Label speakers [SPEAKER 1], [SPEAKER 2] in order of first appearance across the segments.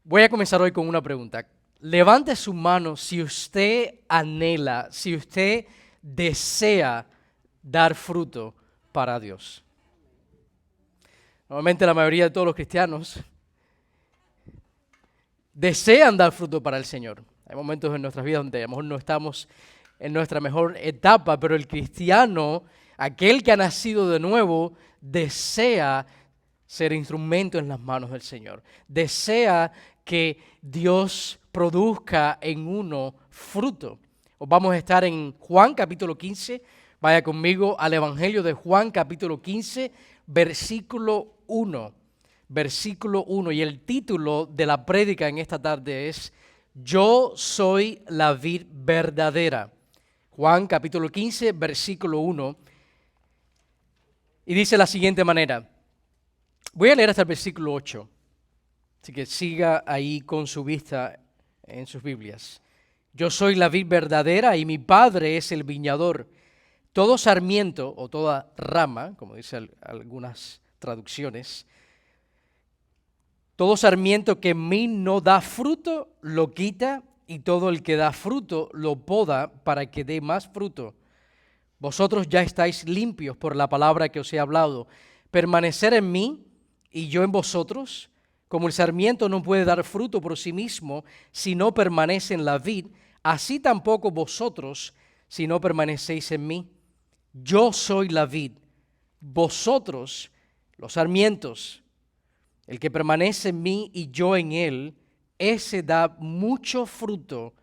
[SPEAKER 1] Voy a comenzar hoy con una pregunta. Levante su mano si usted anhela, si usted desea dar fruto para Dios. Normalmente la mayoría de todos los cristianos desean dar fruto para el Señor. Hay momentos en nuestras vidas donde a lo mejor no estamos en nuestra mejor etapa, pero el cristiano, aquel que ha nacido de nuevo, desea ser instrumento en las manos del Señor. Desea que Dios produzca en uno fruto. Vamos a estar en Juan capítulo 15. Vaya conmigo al Evangelio de Juan capítulo 15, versículo 1. Versículo 1. Y el título de la prédica en esta tarde es Yo soy la vid verdadera. Juan capítulo 15, versículo 1. Y dice de la siguiente manera. Voy a leer hasta el versículo 8. Así que siga ahí con su vista en sus Biblias. Yo soy la vid verdadera y mi Padre es el viñador. Todo sarmiento o toda rama, como dicen algunas traducciones, todo sarmiento que en mí no da fruto, lo quita, y todo el que da fruto, lo poda para que dé más fruto. Vosotros ya estáis limpios por la palabra que os he hablado. Permanecer en mí y yo en vosotros, como el sarmiento no puede dar fruto por sí mismo si no permanece en la vid, así tampoco vosotros si no permanecéis en mí. Yo soy la vid, vosotros los sarmientos. El que permanece en mí y yo en él, ese da mucho fruto,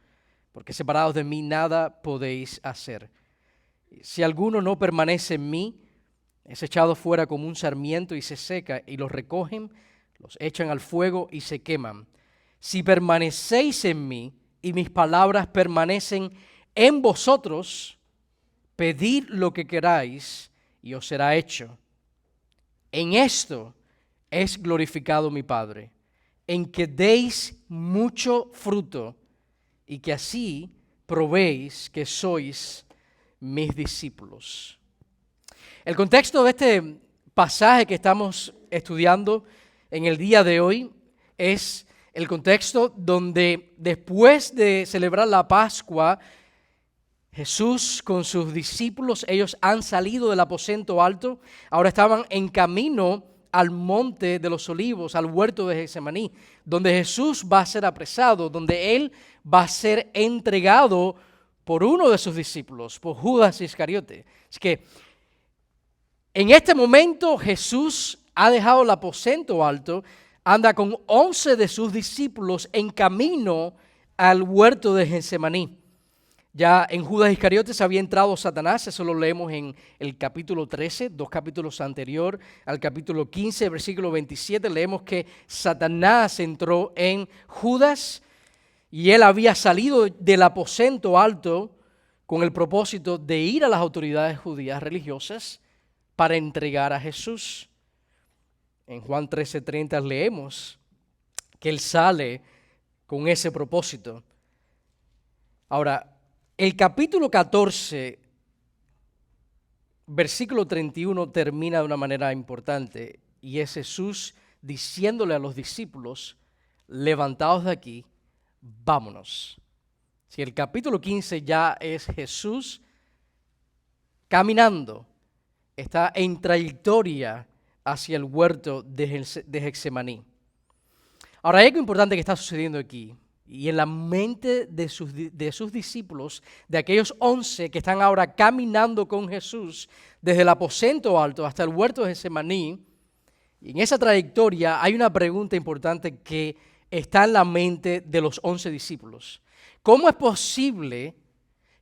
[SPEAKER 1] porque separados de mí nada podéis hacer. Si alguno no permanece en mí, es echado fuera como un sarmiento y se seca, y los recogen, los echan al fuego y se queman. Si permanecéis en mí y mis palabras permanecen en vosotros, pedid lo que queráis y os será hecho. En esto es glorificado mi Padre, en que deis mucho fruto y que así probéis que sois mis discípulos. El contexto de este pasaje que estamos estudiando en el día de hoy es el contexto donde después de celebrar la Pascua, Jesús con sus discípulos, ellos han salido del aposento alto, ahora estaban en camino al monte de los olivos, al huerto de Getsemaní, donde Jesús va a ser apresado, donde Él va a ser entregado por uno de sus discípulos, por Judas Iscariote. Es que en este momento Jesús ha dejado el aposento alto, anda con 11 de sus discípulos en camino al huerto de Getsemaní. Ya en Judas Iscariotes había entrado Satanás, eso lo leemos en el capítulo 13, 2 capítulos anterior al capítulo 15, versículo 27, leemos que Satanás entró en Judas y él había salido del aposento alto con el propósito de ir a las autoridades judías religiosas para entregar a Jesús. En Juan 13:30 leemos que él sale con ese propósito. Ahora, el capítulo 14, versículo 31 termina de una manera importante y es Jesús diciéndole a los discípulos, levantaos de aquí, vámonos. Si el capítulo 15 ya es Jesús caminando, está en trayectoria hacia el huerto de Getsemaní. Ahora, hay algo importante que está sucediendo aquí. Y en la mente de sus discípulos, de aquellos 11 que están ahora caminando con Jesús desde el aposento alto hasta el huerto de Getsemaní, y en esa trayectoria hay una pregunta importante que está en la mente de los 11 discípulos. ¿Cómo es posible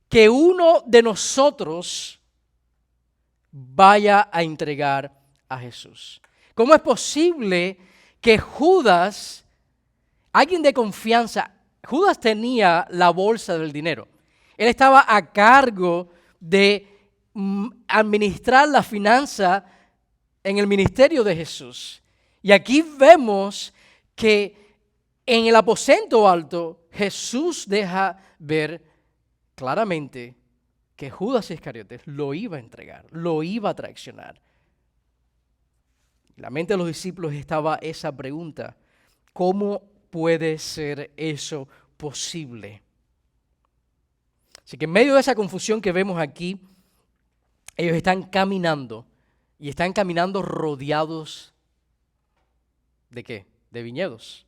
[SPEAKER 1] que uno de nosotros vaya a entregar a Jesús? ¿Cómo es posible que Judas, alguien de confianza, Judas tenía la bolsa del dinero? Él estaba a cargo de administrar la finanza en el ministerio de Jesús. Y aquí vemos que en el aposento alto Jesús deja ver claramente que Judas Iscariote lo iba a entregar, lo iba a traicionar. En la mente de los discípulos estaba esa pregunta: ¿cómo puede ser eso posible? Así que en medio de esa confusión que vemos aquí, ellos están caminando y están caminando rodeados ¿de qué? De viñedos.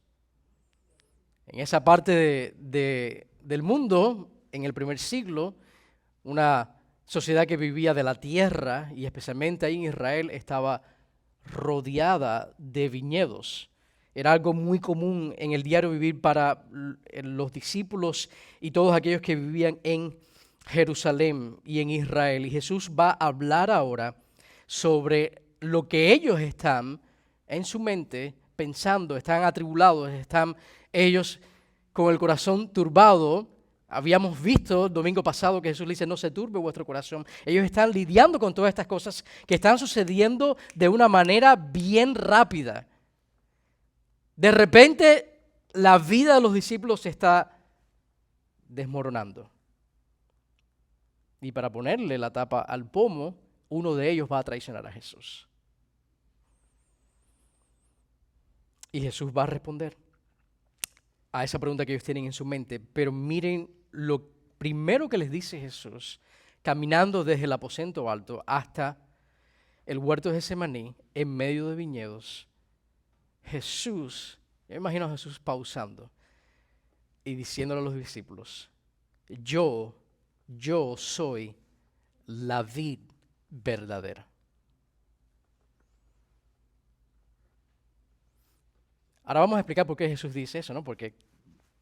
[SPEAKER 1] En esa parte del mundo, en el primer siglo, una sociedad que vivía de la tierra, y especialmente ahí en Israel, estaba rodeada de viñedos. Era algo muy común en el diario vivir para los discípulos y todos aquellos que vivían en Jerusalén y en Israel. Y Jesús va a hablar ahora sobre lo que ellos están en su mente pensando, están atribulados, están ellos con el corazón turbado. Habíamos visto el domingo pasado que Jesús le dice, no se turbe vuestro corazón. Ellos están lidiando con todas estas cosas que están sucediendo de una manera bien rápida. De repente, la vida de los discípulos se está desmoronando. Y para ponerle la tapa al pomo, uno de ellos va a traicionar a Jesús. Y Jesús va a responder a esa pregunta que ellos tienen en su mente. Pero miren lo primero que les dice Jesús, caminando desde el aposento alto hasta el huerto de Getsemaní, en medio de viñedos. Jesús, yo me imagino a Jesús pausando y diciéndole a los discípulos, yo soy la vid verdadera. Ahora vamos a explicar por qué Jesús dice eso, ¿no? Porque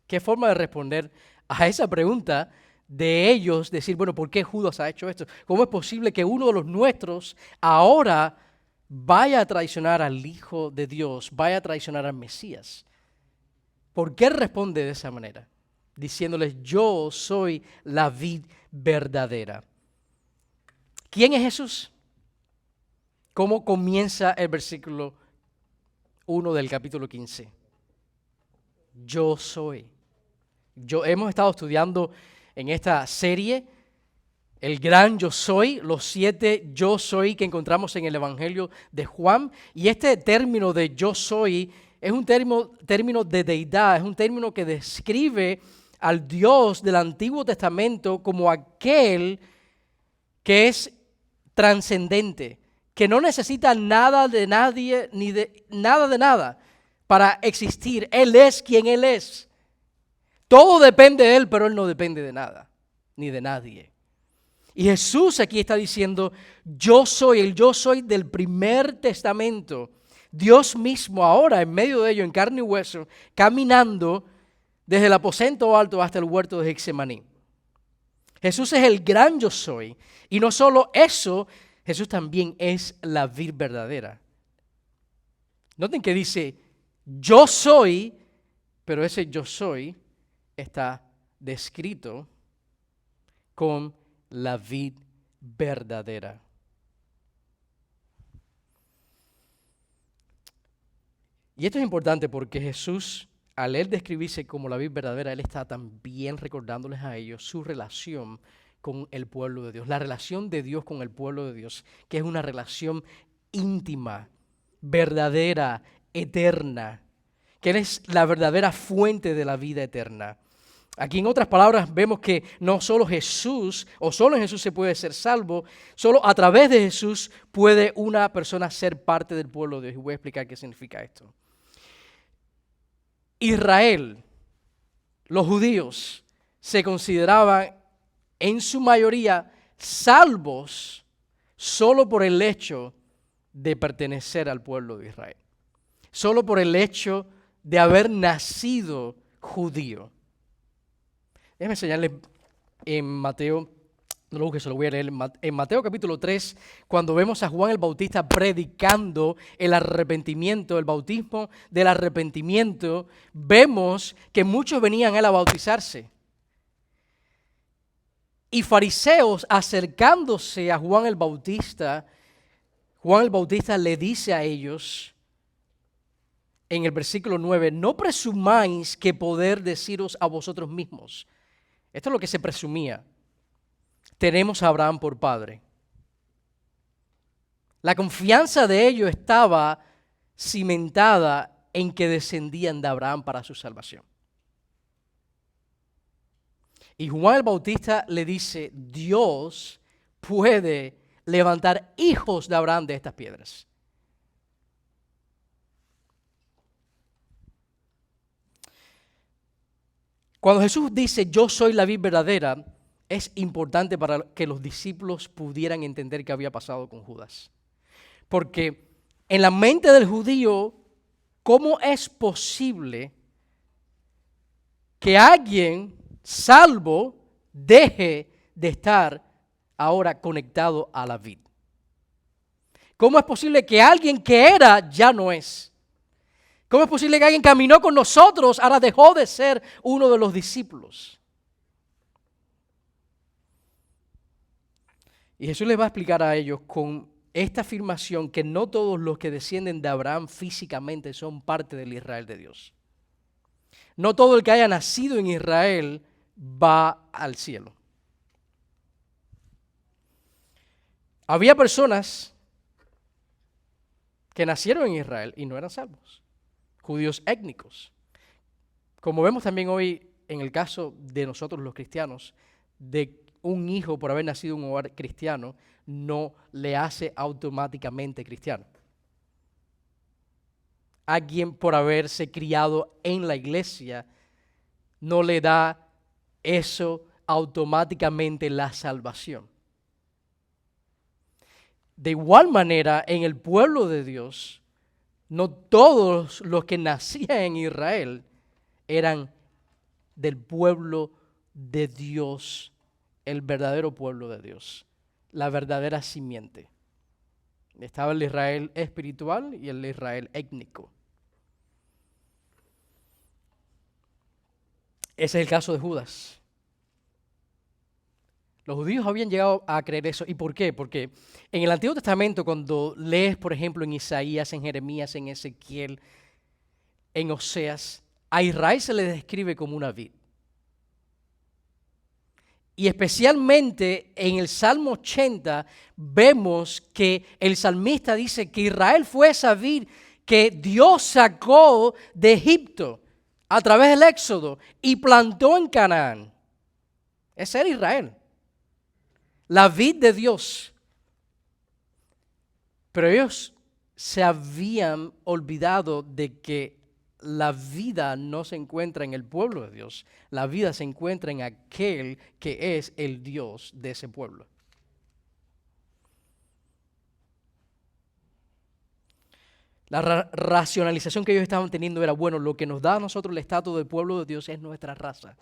[SPEAKER 1] qué forma de responder a esa pregunta de ellos, decir, bueno, ¿por qué Judas ha hecho esto? ¿Cómo es posible que uno de los nuestros ahora vaya a traicionar al Hijo de Dios, vaya a traicionar al Mesías? ¿Por qué responde de esa manera? Diciéndoles, yo soy la vid verdadera. ¿Quién es Jesús? ¿Cómo comienza el versículo 1 del capítulo 15? Yo soy. Hemos estado estudiando en esta serie el gran yo soy, los 7 yo soy que encontramos en el Evangelio de Juan. Y este término de yo soy es un término de deidad, es un término que describe al Dios del Antiguo Testamento como aquel que es trascendente, que no necesita nada de nadie ni de nada para existir. Él es quien Él es. Todo depende de Él, pero Él no depende de nada, ni de nadie. Y Jesús aquí está diciendo, yo soy, el yo soy del primer testamento. Dios mismo ahora, en medio de ello, en carne y hueso, caminando desde el aposento alto hasta el huerto de Getsemaní. Jesús es el gran yo soy. Y no solo eso, Jesús también es la vid verdadera. Noten que dice, yo soy, pero ese yo soy está descrito con la vid verdadera. Y esto es importante porque Jesús, al él describirse como la vid verdadera, él está también recordándoles a ellos su relación con el pueblo de Dios, la relación de Dios con el pueblo de Dios, que es una relación íntima, verdadera, eterna, que Él es la verdadera fuente de la vida eterna. Aquí en otras palabras vemos que no solo Jesús, o solo en Jesús se puede ser salvo, solo a través de Jesús puede una persona ser parte del pueblo de Dios. Y voy a explicar qué significa esto. Israel, los judíos, se consideraban en su mayoría salvos solo por el hecho de pertenecer al pueblo de Israel. Solo por el hecho de haber nacido judío. Déjenme enseñarles en Mateo, no lo busques, se lo voy a leer, en Mateo capítulo 3, cuando vemos a Juan el Bautista predicando el arrepentimiento, el bautismo del arrepentimiento, vemos que muchos venían a él a bautizarse. Y fariseos acercándose a Juan el Bautista le dice a ellos, en el versículo 9, no presumáis que poder deciros a vosotros mismos. Esto es lo que se presumía. Tenemos a Abraham por padre. La confianza de ellos estaba cimentada en que descendían de Abraham para su salvación. Y Juan el Bautista le dice, Dios puede levantar hijos de Abraham de estas piedras. Cuando Jesús dice, yo soy la vid verdadera, es importante para que los discípulos pudieran entender qué había pasado con Judas. Porque en la mente del judío, ¿cómo es posible que alguien salvo deje de estar ahora conectado a la vid? ¿Cómo es posible que alguien que era ya no es? ¿Cómo es posible que alguien caminó con nosotros ahora dejó de ser uno de los discípulos? Y Jesús les va a explicar a ellos con esta afirmación que no todos los que descienden de Abraham físicamente son parte del Israel de Dios. No todo el que haya nacido en Israel va al cielo. Había personas que nacieron en Israel y no eran salvos, judíos étnicos. Como vemos también hoy en el caso de nosotros los cristianos, de un hijo por haber nacido en un hogar cristiano no le hace automáticamente cristiano. Alguien por haberse criado en la iglesia no le da eso automáticamente la salvación. De igual manera, en el pueblo de Dios, no todos los que nacían en Israel eran del pueblo de Dios, el verdadero pueblo de Dios, la verdadera simiente. Estaba el Israel espiritual y el Israel étnico. Ese es el caso de Judas. Los judíos habían llegado a creer eso. ¿Y por qué? Porque en el Antiguo Testamento, cuando lees, por ejemplo, en Isaías, en Jeremías, en Ezequiel, en Oseas, a Israel se le describe como una vid. Y especialmente en el Salmo 80 vemos que el salmista dice que Israel fue esa vid que Dios sacó de Egipto a través del Éxodo y plantó en Canaán. Ese era Israel, la vid de Dios. Pero ellos se habían olvidado de que la vida no se encuentra en el pueblo de Dios. La vida se encuentra en aquel que es el Dios de ese pueblo. La racionalización que ellos estaban teniendo era, bueno, lo que nos da a nosotros el estatus del pueblo de Dios es nuestra raza.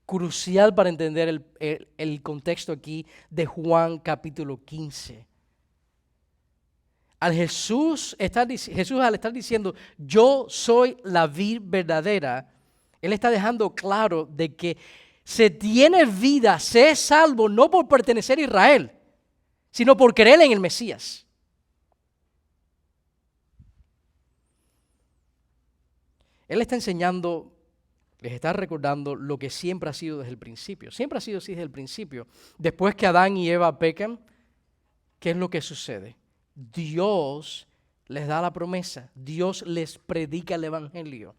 [SPEAKER 1] Crucial para entender el contexto aquí de Juan capítulo 15. Jesús al estar diciendo, yo soy la vid verdadera, Él está dejando claro de que se tiene vida, se es salvo, no por pertenecer a Israel, sino por creer en el Mesías. Él está enseñando, les está recordando lo que siempre ha sido desde el principio. Siempre ha sido así desde el principio. Después que Adán y Eva pecan, ¿qué es lo que sucede? Dios les da la promesa, Dios les predica el evangelio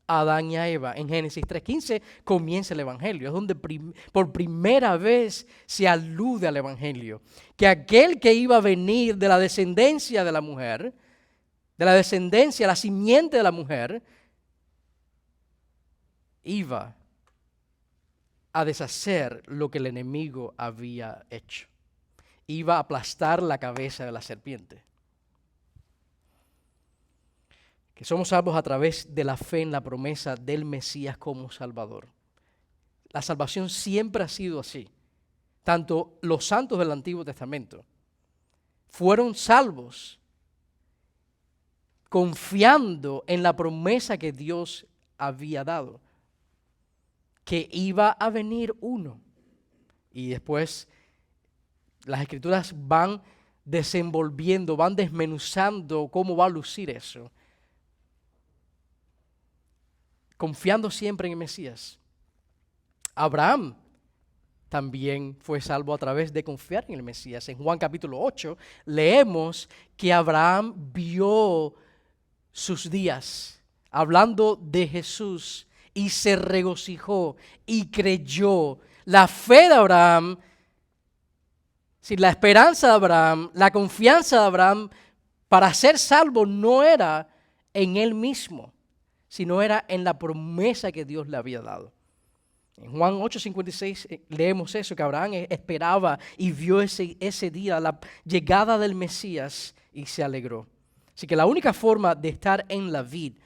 [SPEAKER 1] a Adán y a Eva. En Génesis 3:15 comienza el evangelio, es donde por primera vez se alude al evangelio, que aquel que iba a venir de la descendencia de la mujer, de la descendencia, la simiente de la mujer, iba a deshacer lo que el enemigo había hecho. Iba a aplastar la cabeza de la serpiente. Que somos salvos a través de la fe en la promesa del Mesías como Salvador. La salvación siempre ha sido así. Tanto los santos del Antiguo Testamento fueron salvos confiando en la promesa que Dios había dado, que iba a venir uno. Y después las Escrituras van desenvolviendo, van desmenuzando cómo va a lucir eso. Confiando siempre en el Mesías. Abraham también fue salvo a través de confiar en el Mesías. En Juan capítulo 8 leemos que Abraham vio sus días hablando de Jesús y se regocijó y creyó. La fe de Abraham, la esperanza de Abraham, la confianza de Abraham para ser salvo no era en él mismo, sino era en la promesa que Dios le había dado. En Juan 8:56 leemos eso, que Abraham esperaba y vio ese día, la llegada del Mesías, y se alegró. Así que la única forma de estar en la vid,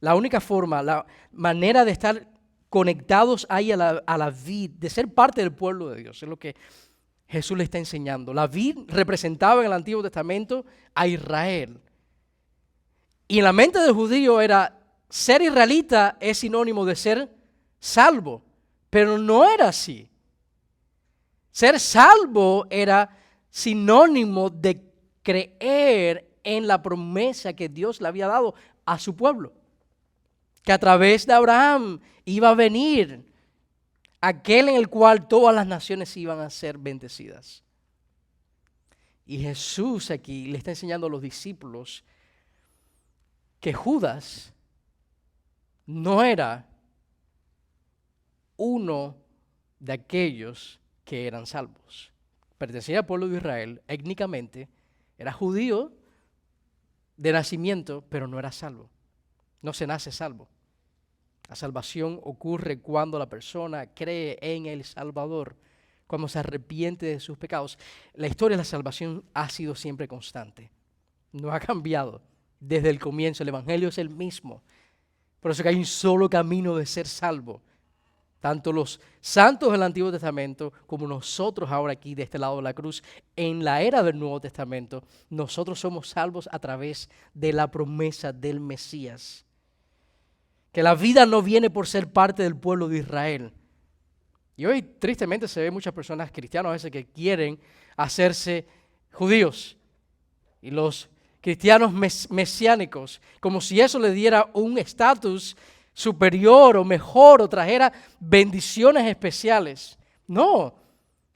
[SPEAKER 1] la única forma, la manera de estar conectados ahí a la vid, de ser parte del pueblo de Dios, es lo que Jesús le está enseñando. La vid representaba en el Antiguo Testamento a Israel. Y en la mente del judío era, ser israelita es sinónimo de ser salvo. Pero no era así. Ser salvo era sinónimo de creer en la promesa que Dios le había dado a su pueblo. Que a través de Abraham iba a venir aquel en el cual todas las naciones iban a ser bendecidas. Y Jesús aquí le está enseñando a los discípulos que Judas no era uno de aquellos que eran salvos. Pertenecía al pueblo de Israel, étnicamente, era judío de nacimiento, pero no era salvo. No se nace salvo. La salvación ocurre cuando la persona cree en el Salvador, cuando se arrepiente de sus pecados. La historia de la salvación ha sido siempre constante. No ha cambiado desde el comienzo. El Evangelio es el mismo. Por eso que hay un solo camino de ser salvo. Tanto los santos del Antiguo Testamento como nosotros ahora aquí de este lado de la cruz, en la era del Nuevo Testamento, nosotros somos salvos a través de la promesa del Mesías. Que la vida no viene por ser parte del pueblo de Israel. Y hoy tristemente se ve muchas personas cristianas a veces que quieren hacerse judíos. Y los cristianos mesiánicos, como si eso le diera un estatus superior o mejor o trajera bendiciones especiales. No,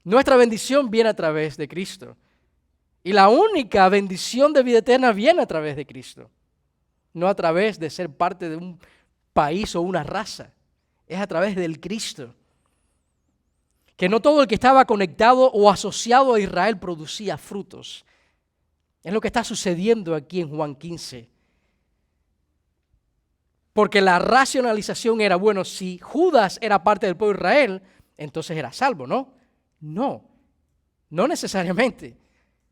[SPEAKER 1] nuestra bendición viene a través de Cristo. Y la única bendición de vida eterna viene a través de Cristo. No a través de ser parte de un país o una raza. Es a través del Cristo. Que no todo el que estaba conectado o asociado a Israel producía frutos. Es lo que está sucediendo aquí en Juan 15. Porque la racionalización era, bueno, si Judas era parte del pueblo de Israel, entonces era salvo, ¿no? No necesariamente.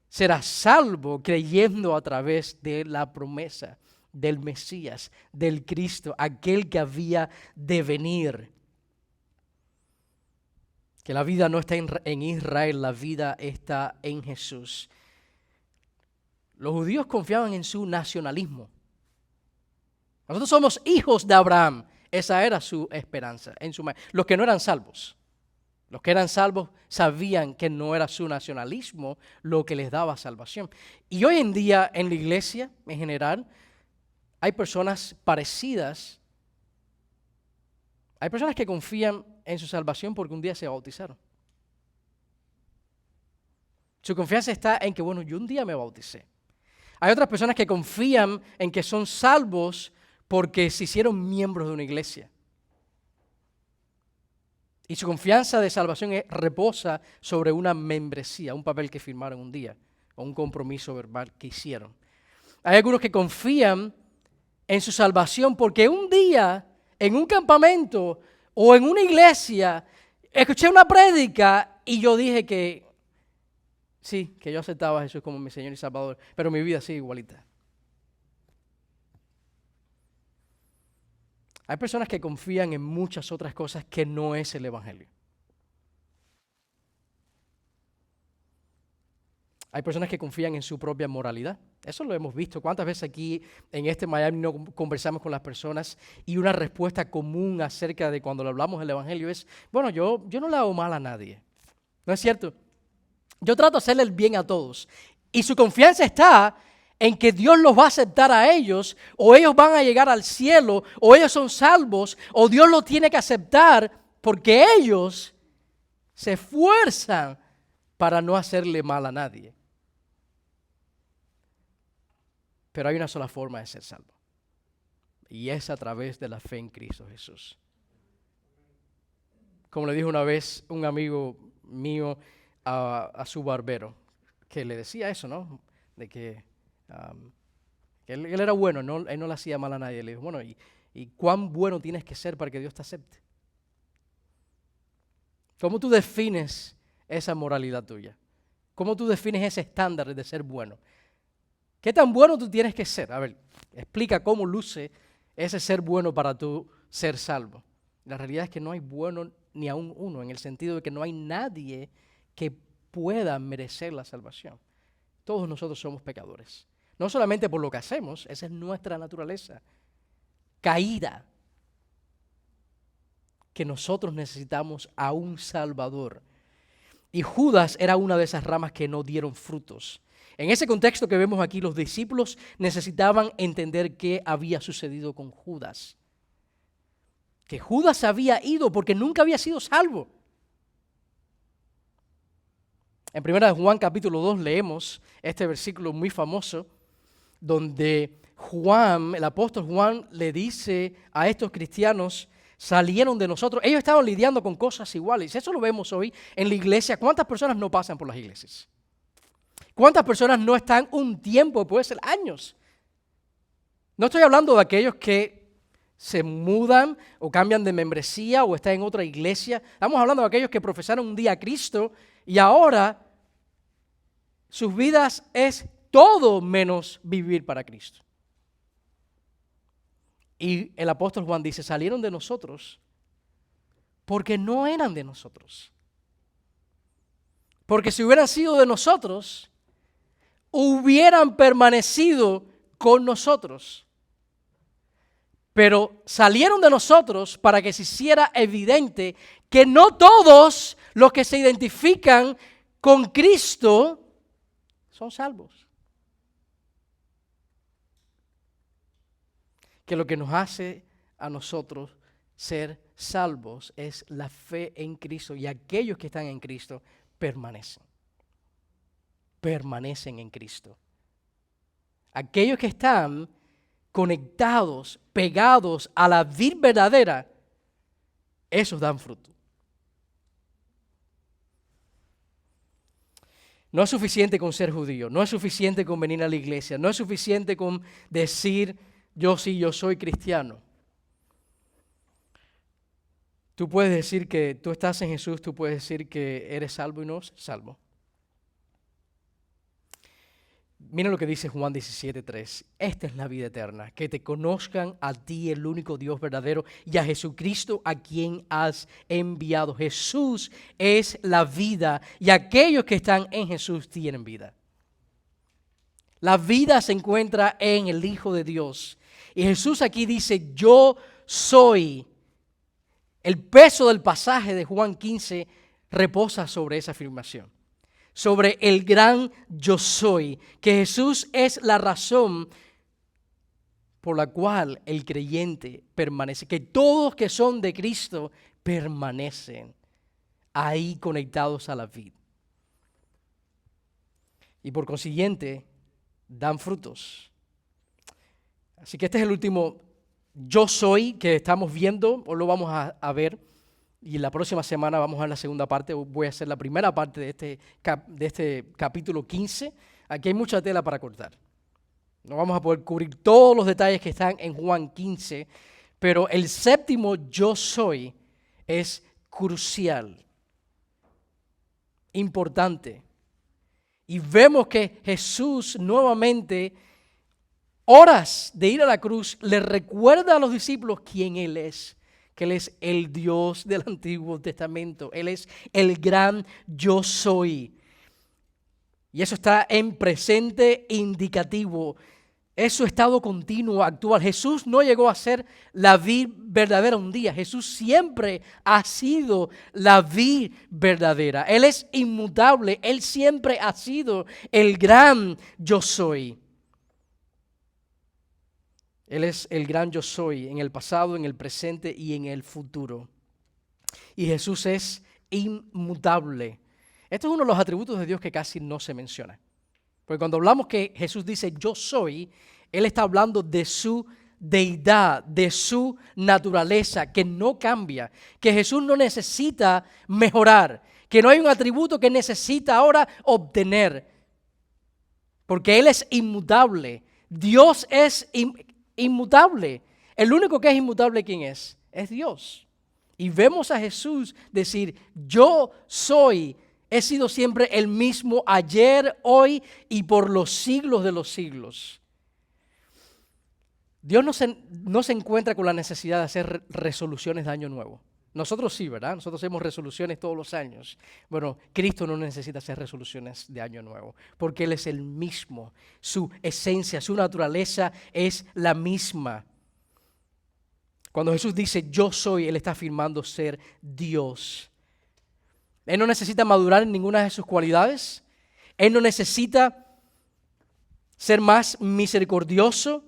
[SPEAKER 1] Será salvo creyendo a través de la promesa del Mesías, del Cristo, aquel que había de venir. Que la vida no está en Israel, la vida está en Jesús. Los judíos confiaban en su nacionalismo. Nosotros somos hijos de Abraham. Esa era su esperanza. Los que no eran salvos. Los que eran salvos sabían que no era su nacionalismo lo que les daba salvación. Y hoy en día en la iglesia en general hay personas parecidas. Hay personas que confían en su salvación porque un día se bautizaron. Su confianza está en que, bueno, yo un día me bauticé. Hay otras personas que confían en que son salvos porque se hicieron miembros de una iglesia. Y su confianza de salvación reposa sobre una membresía, un papel que firmaron un día, o un compromiso verbal que hicieron. Hay algunos que confían en su salvación porque un día, en un campamento o en una iglesia, escuché una prédica y yo dije que sí, que yo aceptaba a Jesús como mi Señor y Salvador, pero mi vida sigue igualita. Hay personas que confían en muchas otras cosas que no es el Evangelio. Hay personas que confían en su propia moralidad. Eso lo hemos visto. ¿Cuántas veces aquí en Miami no conversamos con las personas y una respuesta común acerca de cuando le hablamos del Evangelio es, bueno, yo no le hago mal a nadie. ¿No es cierto? Yo trato de hacerle el bien a todos. Y su confianza está en que Dios los va a aceptar a ellos, o ellos van a llegar al cielo, o ellos son salvos, o Dios los tiene que aceptar porque ellos se esfuerzan para no hacerle mal a nadie. Pero hay una sola forma de ser salvo. y es a través de la fe en Cristo Jesús. Como le dijo una vez un amigo mío a su barbero, que le decía eso, ¿no? De que él era bueno, él no le hacía mal a nadie. Le dijo, bueno, ¿y cuán bueno tienes que ser para que Dios te acepte? ¿Cómo tú defines esa moralidad tuya? ¿Cómo tú defines ese estándar de ser bueno? ¿Qué tan bueno tú tienes que ser? A ver, explica cómo luce ese ser bueno para tú ser salvo. La realidad es que no hay bueno ni aún uno, en el sentido de que no hay nadie que pueda merecer la salvación. Todos nosotros somos pecadores. No solamente por lo que hacemos, esa es nuestra naturaleza caída, que nosotros necesitamos a un Salvador. Y Judas era una de esas ramas que no dieron frutos. En ese contexto que vemos aquí, los discípulos necesitaban entender qué había sucedido con Judas. Que Judas había ido porque nunca había sido salvo. En 1 Juan capítulo 2 leemos este versículo muy famoso donde Juan, el apóstol Juan, le dice a estos cristianos: salieron de nosotros. Ellos estaban lidiando con cosas iguales. Eso lo vemos hoy en la iglesia. ¿Cuántas personas no pasan por las iglesias? ¿Cuántas personas no están un tiempo, puede ser años? No estoy hablando de aquellos que se mudan o cambian de membresía o están en otra iglesia. Estamos hablando de aquellos que profesaron un día a Cristo y ahora sus vidas es todo menos vivir para Cristo. Y el apóstol Juan dice: salieron de nosotros porque no eran de nosotros. Porque si hubieran sido de nosotros, hubieran permanecido con nosotros. Pero salieron de nosotros para que se hiciera evidente que no todos los que se identifican con Cristo son salvos. Que lo que nos hace a nosotros ser salvos es la fe en Cristo, y aquellos que están en Cristo permanecen en Cristo. Aquellos que están conectados, pegados a la vid verdadera, esos dan fruto. No es suficiente con ser judío, no es suficiente con venir a la iglesia, no es suficiente con decir: yo sí, yo soy cristiano. Tú puedes decir que tú estás en Jesús, tú puedes decir que eres salvo y no eres salvo. Mira lo que dice Juan 17:3. Esta es la vida eterna, que te conozcan a ti, el único Dios verdadero, y a Jesucristo a quien has enviado. Jesús es la vida, y aquellos que están en Jesús tienen vida. La vida se encuentra en el Hijo de Dios. Y Jesús aquí dice: yo soy. El peso del pasaje de Juan 15 reposa sobre esa afirmación, sobre el gran yo soy, que Jesús es la razón por la cual el creyente permanece, que todos que son de Cristo permanecen ahí conectados a la vid. Y por consiguiente, dan frutos. Así que este es el último yo soy que estamos viendo, o lo vamos a ver, y la próxima semana vamos a ver la segunda parte. Voy a hacer la primera parte de este capítulo 15. Aquí hay mucha tela para cortar. No vamos a poder cubrir todos los detalles que están en Juan 15, pero el séptimo yo soy es crucial, importante. Y vemos que Jesús nuevamente, horas de ir a la cruz, le recuerda a los discípulos quién Él es. Que Él es el Dios del Antiguo Testamento. Él es el gran yo soy. Y eso está en presente indicativo. Es su estado continuo, actual. Jesús no llegó a ser la vid verdadera un día. Jesús siempre ha sido la vid verdadera. Él es inmutable. Él siempre ha sido el gran yo soy. Él es el gran yo soy en el pasado, en el presente y en el futuro. Y Jesús es inmutable. Esto es uno de los atributos de Dios que casi no se menciona. Porque cuando hablamos que Jesús dice yo soy, Él está hablando de su deidad, de su naturaleza, que no cambia, que Jesús no necesita mejorar, que no hay un atributo que necesita ahora obtener, porque Él es inmutable. Dios es inmutable. El único que es inmutable, ¿quién es? Es Dios. Y vemos a Jesús decir, yo soy, he sido siempre el mismo ayer, hoy y por los siglos de los siglos. Dios no se encuentra con la necesidad de hacer resoluciones de año nuevo. Nosotros sí, ¿verdad? Nosotros hacemos resoluciones todos los años. Bueno, Cristo no necesita hacer resoluciones de año nuevo, porque Él es el mismo. Su esencia, su naturaleza es la misma. Cuando Jesús dice, yo soy, Él está afirmando ser Dios. Él no necesita madurar en ninguna de sus cualidades. Él no necesita ser más misericordioso,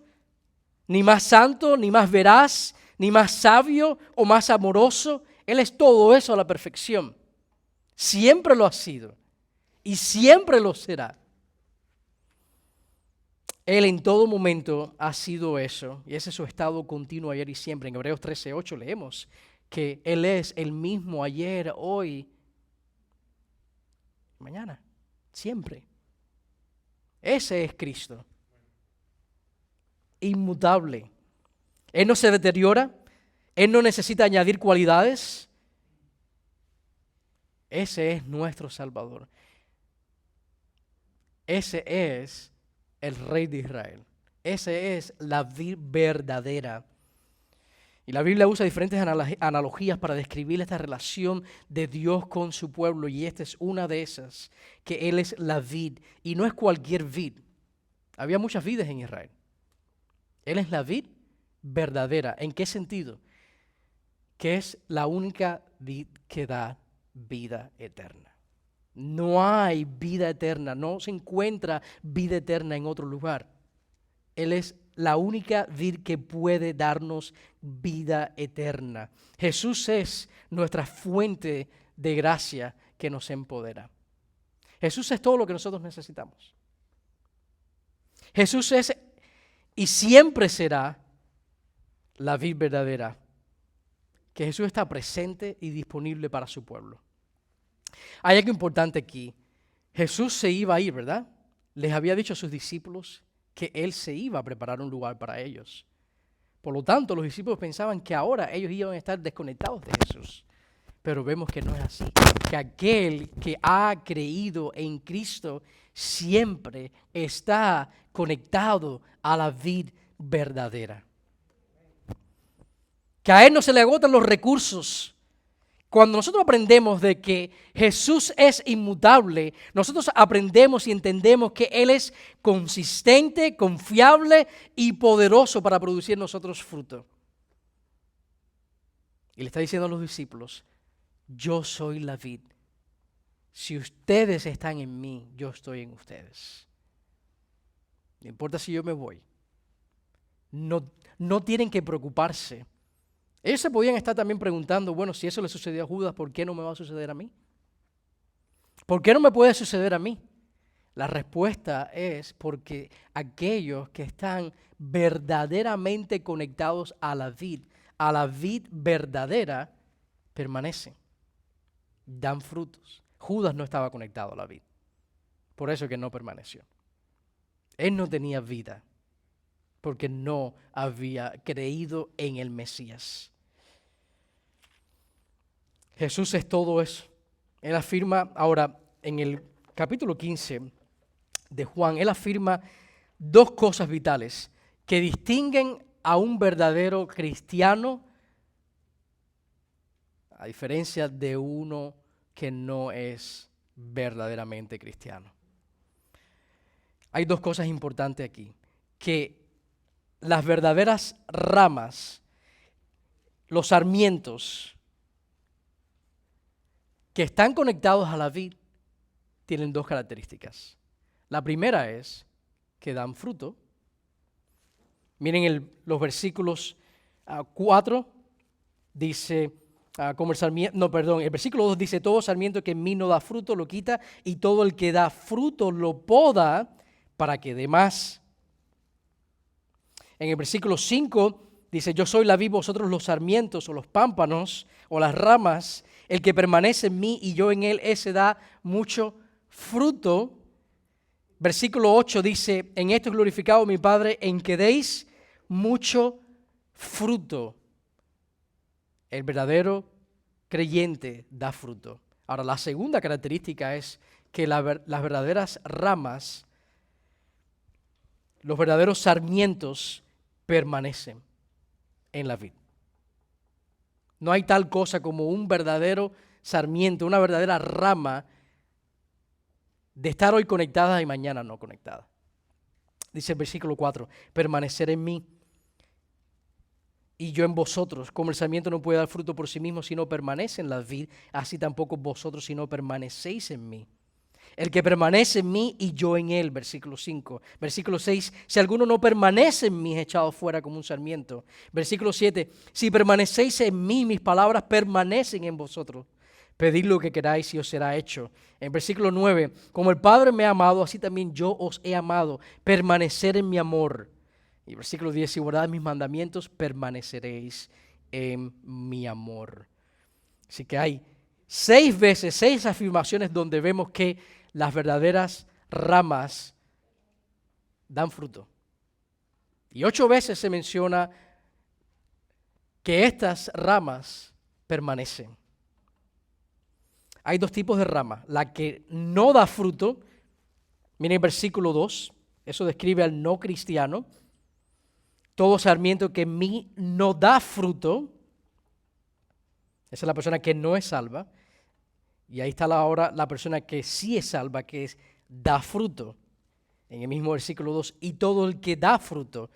[SPEAKER 1] ni más santo, ni más veraz, ni más sabio o más amoroso. Él es todo eso a la perfección. Siempre lo ha sido y siempre lo será. Él en todo momento ha sido eso, y ese es su estado continuo ayer y siempre. En Hebreos 13:8 leemos que Él es el mismo ayer, hoy, mañana, siempre. Ese es Cristo. Inmutable. Él no se deteriora, Él no necesita añadir cualidades. Ese es nuestro Salvador. Ese es el Rey de Israel. Esa es la vid verdadera. Y la Biblia usa diferentes analogías para describir esta relación de Dios con su pueblo, y esta es una de esas, que Él es la vid, y no es cualquier vid. Había muchas vides en Israel. Él es la vid verdadera. ¿En qué sentido? Que es la única vid que da vida eterna. No hay vida eterna, no se encuentra vida eterna en otro lugar. Él es la única vid que puede darnos vida eterna. Jesús es nuestra fuente de gracia que nos empodera. Jesús es todo lo que nosotros necesitamos. Jesús es y siempre será la vid verdadera, que Jesús está presente y disponible para su pueblo. Hay algo importante aquí. Jesús se iba a ir, ¿verdad? Les había dicho a sus discípulos que Él se iba a preparar un lugar para ellos. Por lo tanto, los discípulos pensaban que ahora ellos iban a estar desconectados de Jesús. Pero vemos que no es así. Que aquel que ha creído en Cristo siempre está conectado a la vid verdadera. Que a Él no se le agotan los recursos. Cuando nosotros aprendemos de que Jesús es inmutable, nosotros aprendemos y entendemos que Él es consistente, confiable y poderoso para producir en nosotros fruto. Y le está diciendo a los discípulos, yo soy la vid. Si ustedes están en mí, yo estoy en ustedes. No importa si yo me voy. No tienen que preocuparse. Ellos se podían estar también preguntando, bueno, si eso le sucedió a Judas, ¿por qué no me va a suceder a mí? ¿Por qué no me puede suceder a mí? La respuesta es porque aquellos que están verdaderamente conectados a la vid verdadera, permanecen, dan frutos. Judas no estaba conectado a la vid, por eso que no permaneció. Él no tenía vida, porque no había creído en el Mesías. Jesús es todo eso. Él afirma, ahora en el capítulo 15 de Juan, Él afirma dos cosas vitales que distinguen a un verdadero cristiano a diferencia de uno que no es verdaderamente cristiano. Hay dos cosas importantes aquí, que las verdaderas ramas, los sarmientos que están conectados a la vid, tienen dos características. La primera es que dan fruto. Miren los versículos 4, dice, como el sarmiento, el versículo 2 dice, todo sarmiento que en mí no da fruto lo quita, y todo el que da fruto lo poda para que dé más. En el versículo 5 dice, yo soy la vid, vosotros los sarmientos o los pámpanos o las ramas. El que permanece en mí y yo en él, ese da mucho fruto. Versículo 8 dice, en esto es glorificado mi Padre, en que deis mucho fruto. El verdadero creyente da fruto. Ahora, la segunda característica es que las verdaderas ramas, los verdaderos sarmientos permanecen en la vid. No hay tal cosa como un verdadero sarmiento, una verdadera rama de estar hoy conectada y mañana no conectada. Dice el versículo 4, permanecer en mí y yo en vosotros. Como el sarmiento no puede dar fruto por sí mismo si no permanece en la vid, así tampoco vosotros si no permanecéis en mí. El que permanece en mí y yo en él, versículo 5. Versículo 6, si alguno no permanece en mí, es echado fuera como un sarmiento. Versículo 7, si permanecéis en mí, mis palabras permanecen en vosotros. Pedid lo que queráis y os será hecho. En versículo 9, como el Padre me ha amado, así también yo os he amado. Permanecer en mi amor. Y versículo 10, si guardad mis mandamientos, permaneceréis en mi amor. Así que hay 6 veces, 6 afirmaciones donde vemos que las verdaderas ramas dan fruto. Y 8 veces se menciona que estas ramas permanecen. Hay 2 tipos de ramas. La que no da fruto, miren el versículo 2, eso describe al no cristiano. Todo sarmiento que en mí no da fruto, esa es la persona que no es salva. Y ahí está ahora la persona que sí es salva, que da fruto. En el mismo versículo 2, y todo el que da fruto.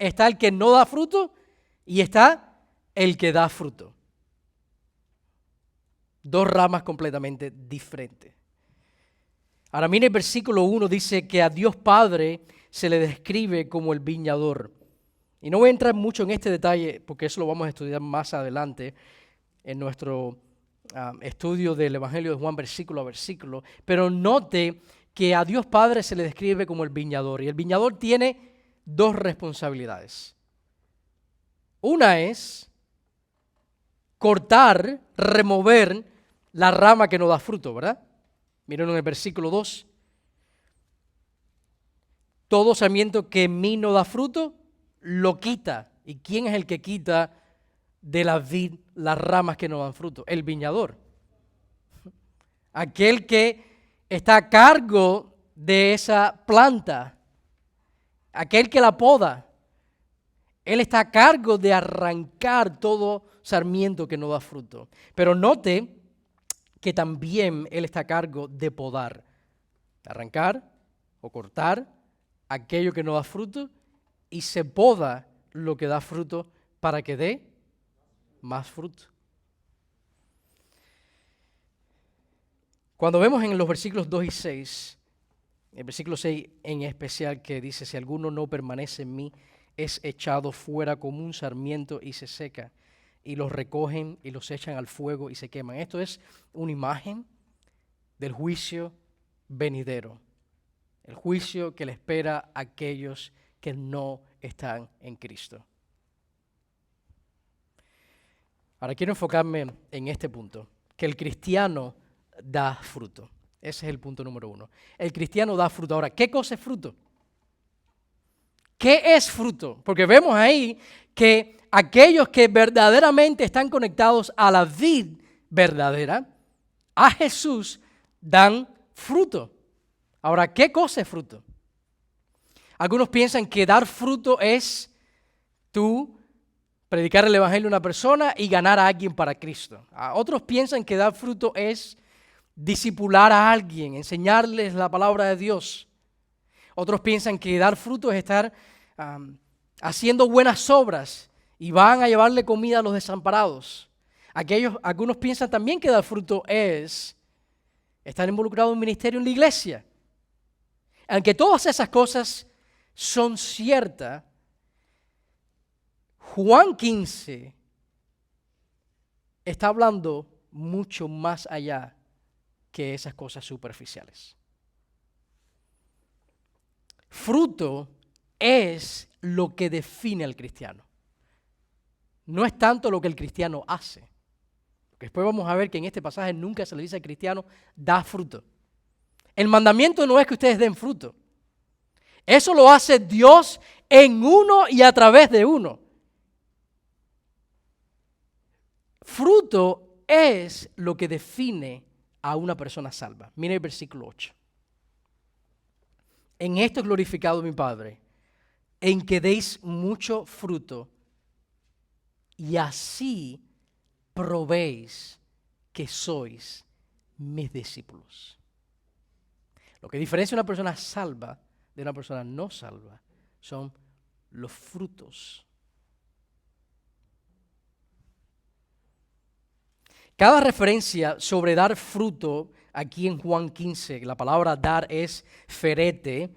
[SPEAKER 1] Está el que no da fruto y está el que da fruto. 2 ramas completamente diferentes. Ahora mire el versículo 1, dice que a Dios Padre se le describe como el viñador. Y no voy a entrar mucho en este detalle porque eso lo vamos a estudiar más adelante en nuestro estudio del Evangelio de Juan versículo a versículo, pero note que a Dios Padre se le describe como el viñador, y el viñador tiene 2 responsabilidades. Una es cortar, remover la rama que no da fruto, ¿verdad? Miren en el versículo 2. Todo sarmiento que en mí no da fruto, lo quita. ¿Y quién es el que quita de la vid las ramas que no dan fruto? El viñador. Aquel que está a cargo de esa planta, aquel que la poda, él está a cargo de arrancar todo sarmiento que no da fruto. Pero note que también él está a cargo de podar, arrancar o cortar aquello que no da fruto, y se poda lo que da fruto para que dé más fruto. Cuando vemos en los versículos 2 y 6, el versículo 6 en especial, que dice, si alguno no permanece en mí, es echado fuera como un sarmiento y se seca, y los recogen y los echan al fuego y se queman. Esto es una imagen del juicio venidero, el juicio que le espera a aquellos que no están en Cristo. Ahora quiero enfocarme en este punto, que el cristiano da fruto. Ese es el punto número 1. El cristiano da fruto. Ahora, ¿qué cosa es fruto? ¿Qué es fruto? Porque vemos ahí que aquellos que verdaderamente están conectados a la vid verdadera, a Jesús, dan fruto. Ahora, ¿qué cosa es fruto? Algunos piensan que dar fruto es tú predicar el evangelio a una persona y ganar a alguien para Cristo. Otros piensan que dar fruto es discipular a alguien, enseñarles la palabra de Dios. Otros piensan que dar fruto es estar haciendo buenas obras y van a llevarle comida a los desamparados. Algunos piensan también que dar fruto es estar involucrado en un ministerio en la iglesia. Aunque todas esas cosas son ciertas, Juan 15 está hablando mucho más allá que esas cosas superficiales. Fruto es lo que define al cristiano. No es tanto lo que el cristiano hace. Porque después vamos a ver que en este pasaje nunca se le dice al cristiano, da fruto. El mandamiento no es que ustedes den fruto. Eso lo hace Dios en uno y a través de uno. Fruto es lo que define a una persona salva. Mire el versículo 8. En esto es glorificado mi Padre, en que deis mucho fruto y así probéis que sois mis discípulos. Lo que diferencia a una persona salva de una persona no salva son los frutos. Cada referencia sobre dar fruto, aquí en Juan 15, la palabra dar es ferete,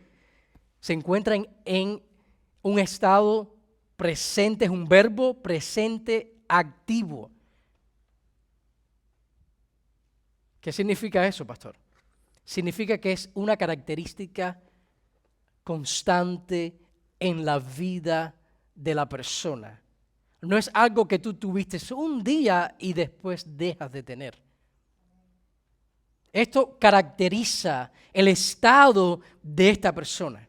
[SPEAKER 1] se encuentra en un estado presente, es un verbo presente activo. ¿Qué significa eso, pastor? Significa que es una característica constante en la vida de la persona. No es algo que tú tuviste un día y después dejas de tener. Esto caracteriza el estado de esta persona.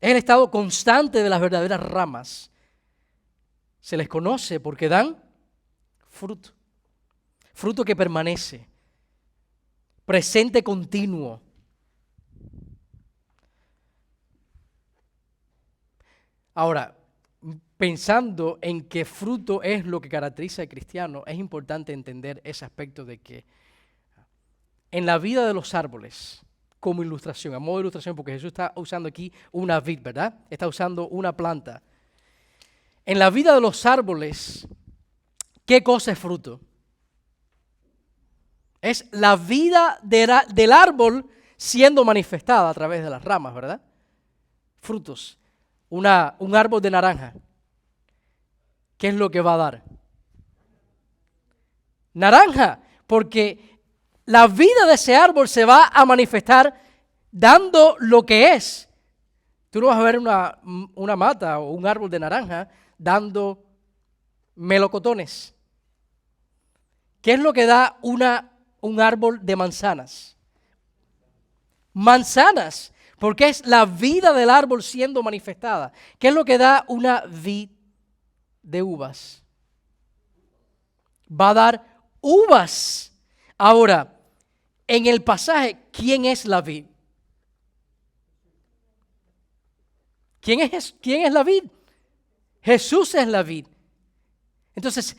[SPEAKER 1] Es el estado constante de las verdaderas ramas. Se les conoce porque dan fruto. Fruto que permanece. Presente continuo. Ahora, pensando en que fruto es lo que caracteriza al cristiano, es importante entender ese aspecto de que en la vida de los árboles, como ilustración, a modo de ilustración, porque Jesús está usando aquí una vid, ¿verdad? Está usando una planta. En la vida de los árboles, ¿qué cosa es fruto? Es la vida del árbol siendo manifestada a través de las ramas, ¿verdad? Frutos. Un árbol de naranja. ¿Qué es lo que va a dar? Naranja, porque la vida de ese árbol se va a manifestar dando lo que es. Tú no vas a ver una mata o un árbol de naranja dando melocotones. ¿Qué es lo que da un árbol de manzanas? Manzanas, porque es la vida del árbol siendo manifestada. ¿Qué es lo que da una vid de uvas? Va a dar uvas. Ahora, en el pasaje, ¿quién es la vid? ¿Quién es la vid? Jesús es la vid. Entonces,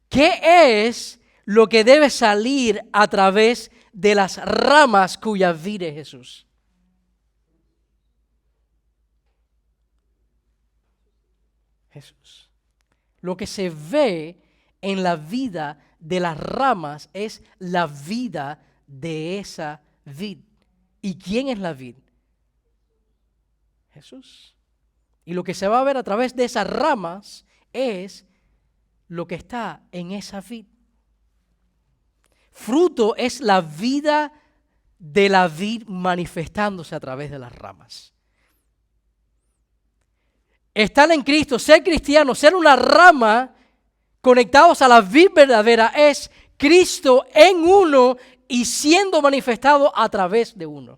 [SPEAKER 1] ¿qué es lo que debe salir a través de las ramas cuya vid es Jesús? Jesús. Lo que se ve en la vida de las ramas es la vida de esa vid. ¿Y quién es la vid? Jesús. Y lo que se va a ver a través de esas ramas es lo que está en esa vid. Fruto es la vida de la vid manifestándose a través de las ramas. Estar en Cristo, ser cristiano, ser una rama conectados a la vid verdadera es Cristo en uno y siendo manifestado a través de uno.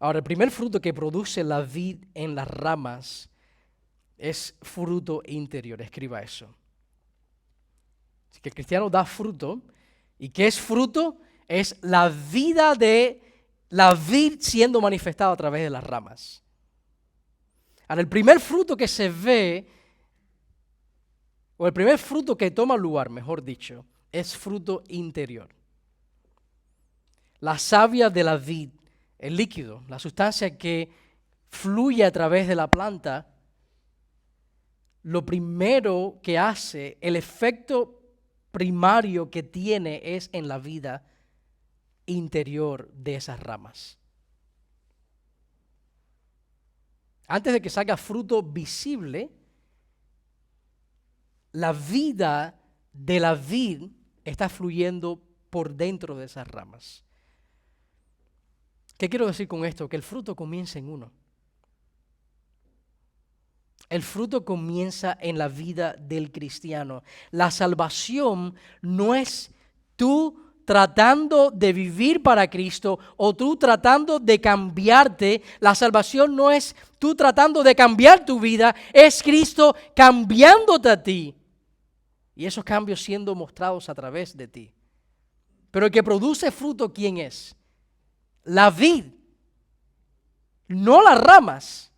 [SPEAKER 1] Ahora, el primer fruto que produce la vid en las ramas es fruto interior. Escriba eso. Así que el cristiano da fruto. ¿Y qué es fruto? Es la vida de la vid siendo manifestada a través de las ramas. Ahora, el primer fruto que se ve, o el primer fruto que toma lugar, mejor dicho, es fruto interior. La savia de la vid, el líquido, la sustancia que fluye a través de la planta, lo primero que hace, el efecto primario que tiene es en la vida interior de esas ramas. Antes de que salga fruto visible, la vida de la vid está fluyendo por dentro de esas ramas. ¿Qué quiero decir con esto? Que el fruto comienza en uno. El fruto comienza en la vida del cristiano. La salvación no es tú tratando de vivir para Cristo o tú tratando de cambiarte. La salvación no es tú tratando de cambiar tu vida, es Cristo cambiándote a ti. Y esos cambios siendo mostrados a través de ti. Pero el que produce fruto, ¿quién es? La vid, no las ramas.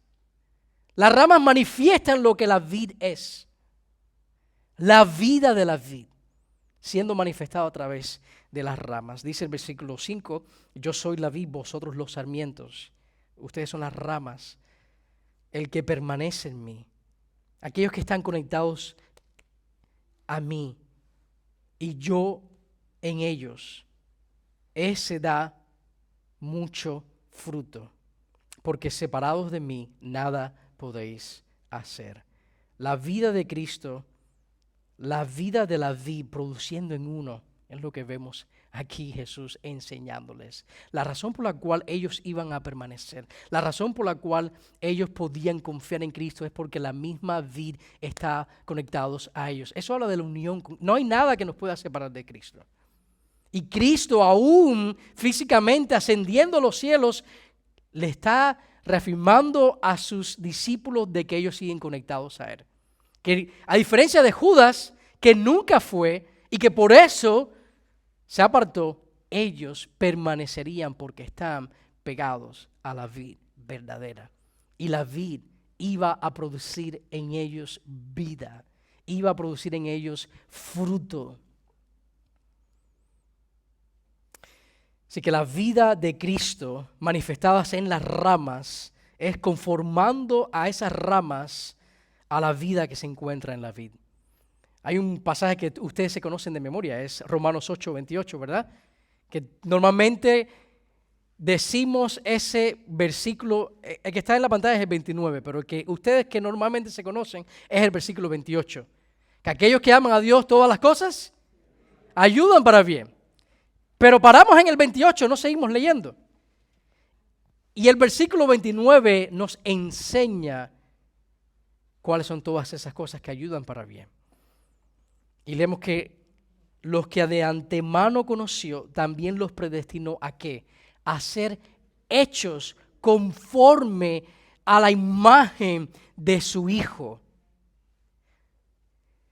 [SPEAKER 1] Las ramas manifiestan lo que la vid es. La vida de la vid, siendo manifestado a través de las ramas. Dice el versículo 5, yo soy la vid, vosotros los sarmientos. Ustedes son las ramas, el que permanece en mí. Aquellos que están conectados a mí y yo en ellos. Ese da mucho fruto, porque separados de mí nada podéis hacer. La vida de Cristo, la vida de la vid produciendo en uno, es lo que vemos aquí Jesús enseñándoles. La razón por la cual ellos iban a permanecer, la razón por la cual ellos podían confiar en Cristo es porque la misma vid está conectados a ellos. Eso habla de la unión. No hay nada que nos pueda separar de Cristo. Y Cristo, aún físicamente ascendiendo a los cielos, le está reafirmando a sus discípulos de que ellos siguen conectados a Él. Que a diferencia de Judas, que nunca fue y que por eso se apartó, ellos permanecerían porque están pegados a la vid verdadera. Y la vid iba a producir en ellos vida, iba a producir en ellos fruto. Así que la vida de Cristo manifestadas en las ramas es conformando a esas ramas a la vida que se encuentra en la vid. Hay un pasaje que ustedes se conocen de memoria, es Romanos 8:28, ¿verdad? Que normalmente decimos ese versículo, el que está en la pantalla es el 29, pero el que ustedes que normalmente se conocen es el versículo 28. Que aquellos que aman a Dios todas las cosas ayudan para bien. Pero paramos en el 28, no seguimos leyendo. Y el versículo 29 nos enseña cuáles son todas esas cosas que ayudan para bien. Y leemos que los que de antemano conoció, también los predestinó ¿a qué? A ser hechos conforme a la imagen de su Hijo.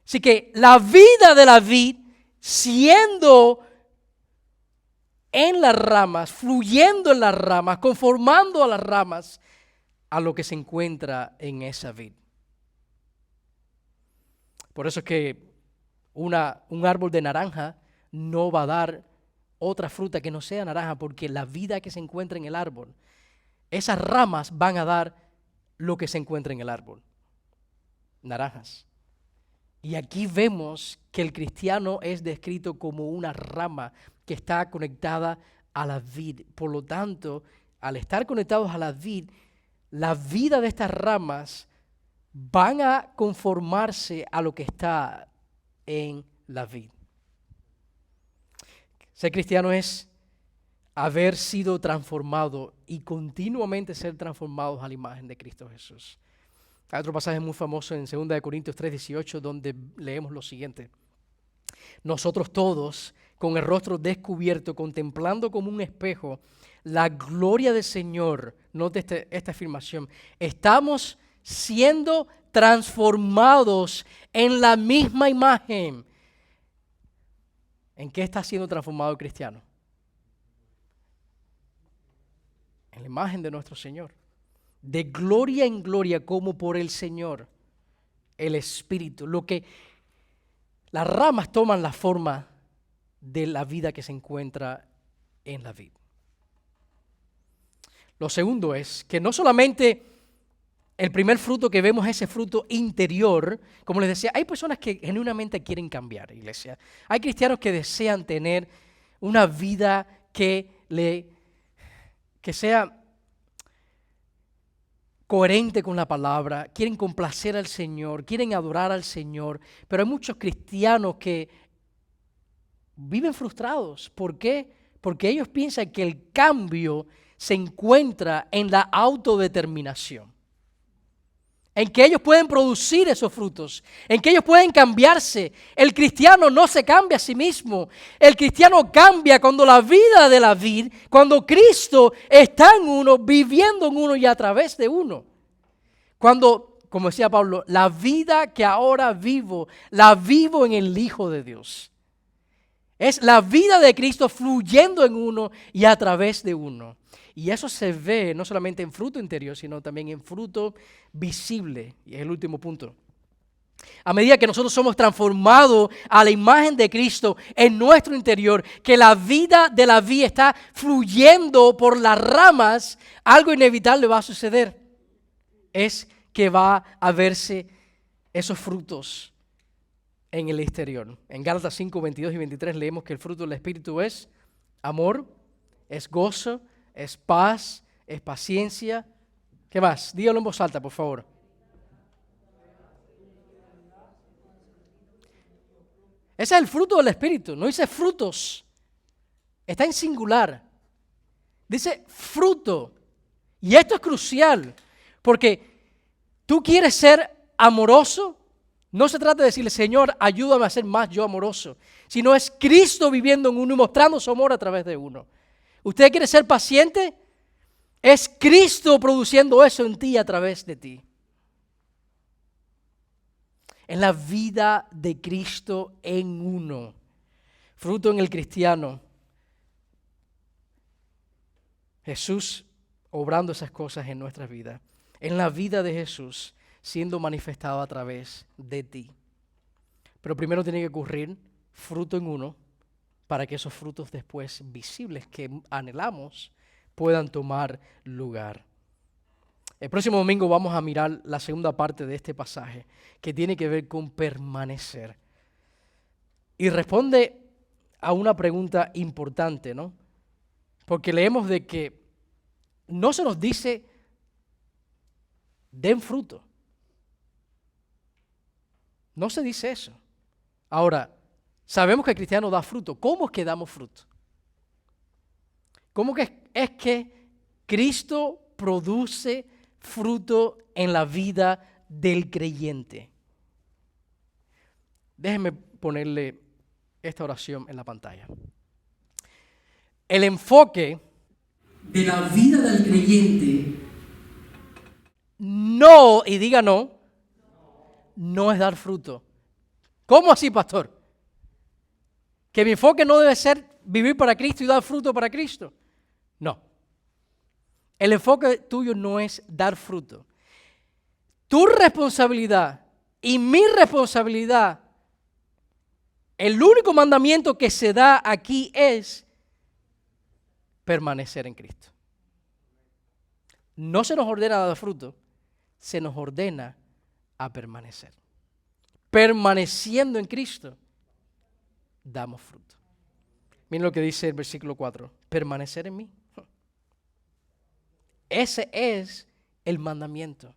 [SPEAKER 1] Así que la vida de la vid, siendo en las ramas, fluyendo en las ramas, conformando a las ramas a lo que se encuentra en esa vid. Por eso es que un árbol de naranja no va a dar otra fruta que no sea naranja, porque la vida que se encuentra en el árbol, esas ramas van a dar lo que se encuentra en el árbol, naranjas. Y aquí vemos que el cristiano es descrito como una rama que está conectada a la vid. Por lo tanto, al estar conectados a la vid, la vida de estas ramas van a conformarse a lo que está en la vid. Ser cristiano es haber sido transformado y continuamente ser transformados a la imagen de Cristo Jesús. Hay otro pasaje muy famoso en 2 Corintios 3:18 donde leemos lo siguiente. Nosotros todos, con el rostro descubierto, contemplando como un espejo la gloria del Señor, note esta afirmación, estamos siendo transformados en la misma imagen. ¿En qué está siendo transformado el cristiano? En la imagen de nuestro Señor. De gloria en gloria como por el Señor, el Espíritu. Las ramas toman la forma de la vida que se encuentra en la vid. Lo segundo es que no solamente el primer fruto que vemos es ese fruto interior, como les decía, hay personas que genuinamente quieren cambiar, iglesia. Hay cristianos que desean tener una vida que sea coherente con la palabra, quieren complacer al Señor, quieren adorar al Señor, pero hay muchos cristianos que viven frustrados. ¿Por qué? Porque ellos piensan que el cambio se encuentra en la autodeterminación, en que ellos pueden producir esos frutos, en que ellos pueden cambiarse. El cristiano no se cambia a sí mismo. El cristiano cambia cuando la vida de la vid, cuando Cristo está en uno, viviendo en uno y a través de uno. Cuando, como decía Pablo, la vida que ahora vivo, la vivo en el Hijo de Dios. Es la vida de Cristo fluyendo en uno y a través de uno. Y eso se ve no solamente en fruto interior, sino también en fruto visible. Y es el último punto. A medida que nosotros somos transformados a la imagen de Cristo en nuestro interior, que la vida de la vid está fluyendo por las ramas, algo inevitable va a suceder. Es que va a verse esos frutos en el exterior. En Gálatas 5, 22 y 23 leemos que el fruto del Espíritu es amor, es gozo, es paz, es paciencia. ¿Qué más? Dígalo en voz alta, por favor. Ese es el fruto del Espíritu. No dice frutos. Está en singular. Dice fruto. Y esto es crucial. Porque tú quieres ser amoroso. No se trata de decirle, Señor, ayúdame a ser más yo amoroso. Sino es Cristo viviendo en uno y mostrando su amor a través de uno. ¿Usted quiere ser paciente? Es Cristo produciendo eso en ti a través de ti. Es la vida de Cristo en uno. Fruto en el cristiano. Jesús obrando esas cosas en nuestras vidas. En la vida de Jesús siendo manifestado a través de ti. Pero primero tiene que ocurrir fruto en uno para que esos frutos después visibles que anhelamos puedan tomar lugar. El próximo domingo vamos a mirar la segunda parte de este pasaje que tiene que ver con permanecer. Y responde a una pregunta importante, ¿no? Porque leemos de que no se nos dice den fruto. No se dice eso. Ahora, sabemos que el cristiano da fruto. ¿Cómo es que damos fruto? ¿Cómo que es que Cristo produce fruto en la vida del creyente? Déjenme ponerle esta oración en la pantalla. El enfoque de la vida del creyente no, y diga no es dar fruto. ¿Cómo así, pastor? Que mi enfoque no debe ser vivir para Cristo y dar fruto para Cristo. No. El enfoque tuyo no es dar fruto. Tu responsabilidad y mi responsabilidad, el único mandamiento que se da aquí es permanecer en Cristo. No se nos ordena dar fruto, se nos ordena a permanecer. Permaneciendo en Cristo, damos fruto. Miren lo que dice el versículo 4. Permanecer en mí. Ese es el mandamiento.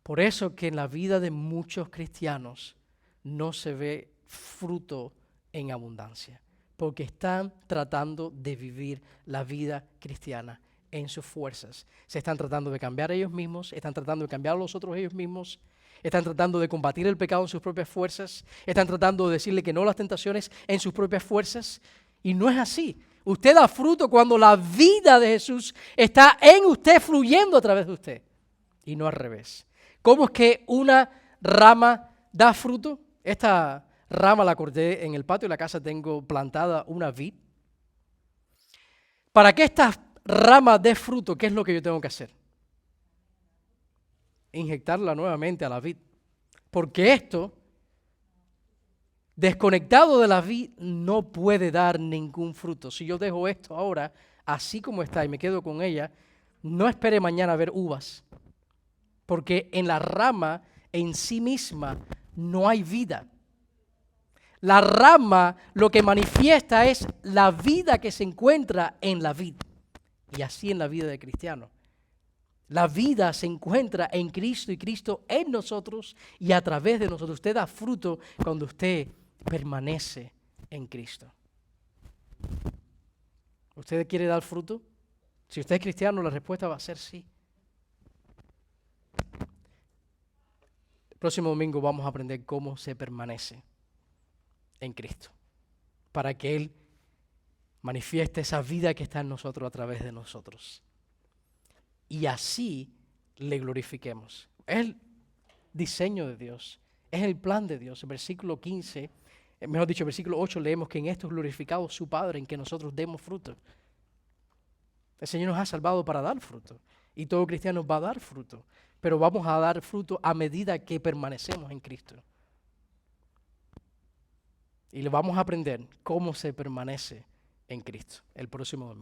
[SPEAKER 1] Por eso que en la vida de muchos cristianos no se ve fruto en abundancia. Porque están tratando de vivir la vida cristiana en sus fuerzas. Se están tratando de cambiar ellos mismos, están tratando de cambiar a los otros ellos mismos, están tratando de combatir el pecado en sus propias fuerzas, están tratando de decirle que no a las tentaciones en sus propias fuerzas. Y no es así. Usted da fruto cuando la vida de Jesús está en usted, fluyendo a través de usted. Y no al revés. ¿Cómo es que una rama da fruto? Esta rama la corté en el patio de la casa, tengo plantada una vid. Para que esta rama dé fruto, ¿qué es lo que yo tengo que hacer? Inyectarla nuevamente a la vid. Porque esto, desconectado de la vid, no puede dar ningún fruto. Si yo dejo esto ahora, así como está, y me quedo con ella, no espere mañana ver uvas. Porque en la rama en sí misma no hay vida. La rama lo que manifiesta es la vida que se encuentra en la vid. Y así en la vida del cristiano. La vida se encuentra en Cristo y Cristo en nosotros y a través de nosotros. Usted da fruto cuando usted permanece en Cristo. ¿Usted quiere dar fruto? Si usted es cristiano, la respuesta va a ser sí. El próximo domingo vamos a aprender cómo se permanece en Cristo, para que Él manifieste esa vida que está en nosotros a través de nosotros. Y así le glorifiquemos. Es el diseño de Dios, es el plan de Dios. En versículo 15, mejor dicho, en versículo 8 leemos que en esto es glorificado su Padre, en que nosotros demos fruto. El Señor nos ha salvado para dar fruto, y todo cristiano va a dar fruto, pero vamos a dar fruto a medida que permanecemos en Cristo. Y le vamos a aprender cómo se permanece en Cristo el próximo domingo.